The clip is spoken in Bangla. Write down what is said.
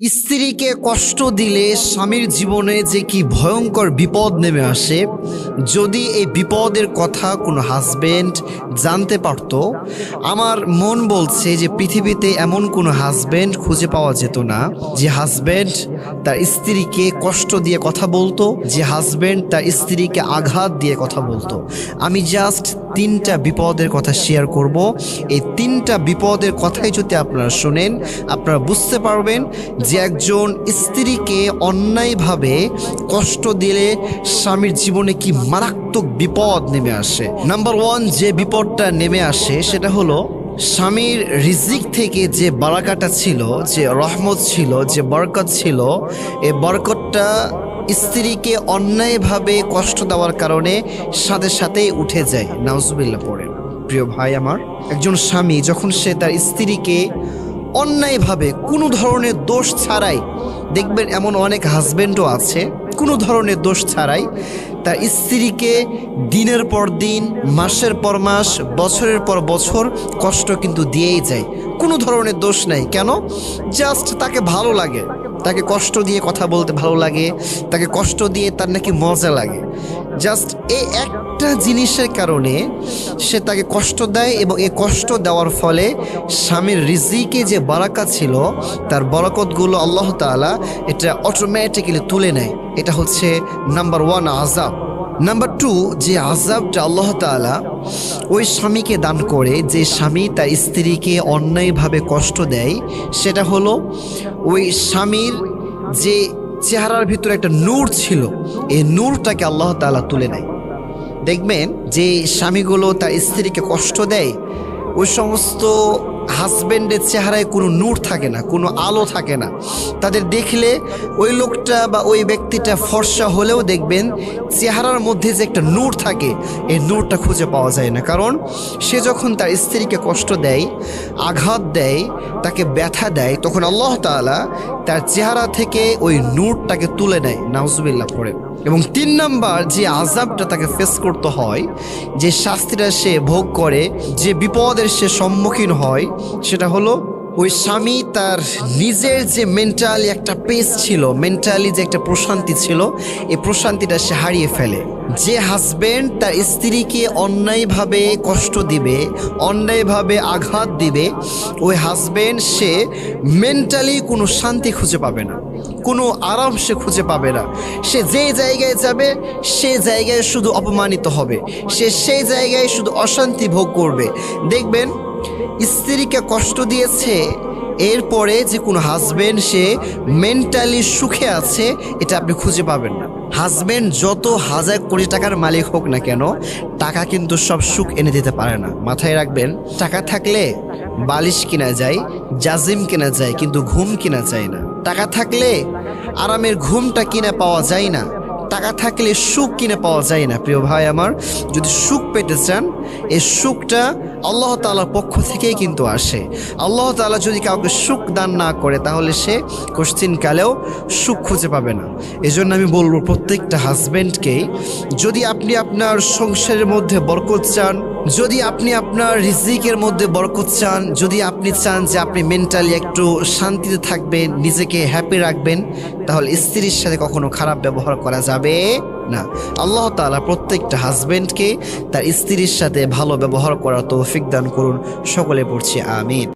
স্ত্রীকে কষ্ট দিলে স্বামীর জীবনে যে কি ভয়ঙ্কর বিপদ নেমে আসে, যদি এই বিপদের কথা কোনো হাজবেন্ড জানতে পারত, আমার মন বলছে যে পৃথিবীতে এমন কোনো হাজবেন্ড খুঁজে পাওয়া যেত না যে হাজবেন্ড তার স্ত্রীকে কষ্ট দিয়ে কথা বলতো, যে হাজবেন্ড তার স্ত্রীকে আঘাত দিয়ে কথা বলতো। আমি জাস্ট তিনটা বিপদের কথা শেয়ার করব। এই তিনটা বিপদের কথাই যদি আপনারা শোনেন, আপনারা বুঝতে পারবেন যে একজন স্ত্রীকে অন্যায়ভাবে কষ্ট দিলে স্বামীর জীবনে কি মারাত্মক বিপদ নেমে আসে। নাম্বার ওয়ান, যে বিপদটা নেমে আসে সেটা হলো স্বামীর রিজিক থেকে যে বারাকাটা ছিল, যে রহমত ছিল, যে বরকত ছিল, এই বরকতটা স্ত্রীকে অন্যায়ভাবে কষ্ট দেওয়ার কারণে সাথে সাথেই উঠে যায়। নাউজুবিল্লাহ পড়েন। প্রিয় ভাই আমার, একজন স্বামী যখন সে তার স্ত্রীকে অন্যায়ভাবে কোনো ধরনের দোষ ছাড়াই, দেখবেন এমন অনেক হাজবেন্ডও আছে কোনো ধরনের দোষ ছাড়াই তার স্ত্রীকে দিনের পর দিন, মাসের পর মাস, বছরের পর বছর কষ্ট কিন্তু দিয়েই যায়। কোনো ধরনের দোষ নাই। কেন? জাস্ট তাকে ভালো লাগে, তাকে কষ্ট দিয়ে কথা বলতে ভালো লাগে, তাকে কষ্ট দিয়ে তার নাকি মজা লাগে। জাস্ট এই একটা জিনিসের কারণে সে তাকে কষ্ট দেয়, এবং এই কষ্ট দেওয়ার ফলে স্বামীর রিজিকে যে বারাকাত ছিল, তার বরকতগুলো আল্লাহ তাআলা এটা অটোমেটিক্যালি তুলে নেয়। এটা হচ্ছে নাম্বার ওয়ান আযাব। নাম্বার টু, যে আযাবটা আল্লাহ তাআলা ওই স্বামীকে দান করে, যে স্বামী তার স্ত্রীকে অন্যায়ভাবে কষ্ট দেয়, সেটা হলো ওই স্বামীর যে চেহারার ভিতরে একটা নূর ছিল, এই নূরটাকে আল্লাহ তাআলা তুলে নেয়। দেখবেন যে স্বামীগুলো তার স্ত্রীকে কষ্ট দেয়, ওই সমস্ত হাজব্যান্ডের চেহারায় কোনো নূর থাকে না, কোনো আলো থাকে না। তাদের দেখলে ওই লোকটা বা ওই ব্যক্তিটা ফর্সা হলেও দেখবেন চেহারার মধ্যে যে একটা নূর থাকে, এই নূরটা খুঁজে পাওয়া যায় না। কারণ সে যখন তার স্ত্রীকে কষ্ট দেয়, আঘাত দেয়, তাকে ব্যথা দেয়, তখন আল্লাহ তাআলা তার চেহারা থেকে ওই নূরটাকে তুলে নেয়। নাউজুবিল্লাহ পড়ে। এবং তিন নাম্বার, যে আযাবটা তাকে ফেস করতে হয়, যে শাস্তিটা সে ভোগ করে, যে বিপদের সে সম্মুখীন হয়, সেটা হলো ওই স্বামী তার নিজের যে মেন্টালি একটা পেস ছিল, মেন্টালি যে একটা প্রশান্তি ছিল, এই প্রশান্তিটা সে হারিয়ে ফেলে। যে হাজবেন্ড তার স্ত্রীকে অন্যায়ভাবে কষ্ট দিবে, অন্যায়ভাবে আঘাত দিবে, ওই হাজবেন্ড সে মেন্টালি কোনো শান্তি খুঁজে পাবে না, কোনো আরাম সে খুঁজে পাবে না। সে যে জায়গায় যাবে সে জায়গায় শুধু অপমানিত হবে, সে সেই জায়গায় শুধু অশান্তি ভোগ করবে। দেখবেন স্ত্রীকে কষ্ট দিয়েছে, এরপরে যে কোনো হাজবেন্ড সে মেন্টালি সুখে আছে, এটা আপনি খুঁজে পাবেন না। হাজবেন্ড যত হাজার কোটি টাকার মালিক হোক না কেন, টাকা কিন্তু সব সুখ এনে দিতে পারে না। মাথায় রাখবেন, টাকা থাকলে বালিশ কেনা যায়, জাজিম কেনা যায়, কিন্তু ঘুম কেনা যায় না। টাকা থাকলে আরামের ঘুমটা কিনে পাওয়া যায় না, টাকা থাকলে সুখ কিনে পাওয়া যায় না। প্রিয় ভাই আমার, যদি সুখ পেতে চান, এই সুখটা আল্লাহ তাআলার পক্ষ থেকেই কিন্তু আসে। আল্লাহ তাআলা যদি কাউকে সুখ দান না করে, তাহলে সে কোশ্চিনকালেও সুখ খুঁজে পাবে না। এজন্য আমি বলবো প্রত্যেকটা হাজবেন্ডকেই, যদি আপনি আপনার সংসারের মধ্যে বরকত চান, যদি আপনি আপনার রিজিকের মধ্যে বরকত চান, যদি আপনি চান যে আপনি মেন্টালি একটু শান্তিতে থাকবেন, নিজেকে হ্যাপি রাখবেন, তাহলে স্ত্রীর সাথে কখনো খারাপ ব্যবহার করা যাবে না। আল্লাহ তাআলা প্রত্যেকটা হাজবেন্ডকে তার স্ত্রীর সাথে ভালো ব্যবহার করার তৌফিক দান করুন। সকলে পড়ছি আমিন।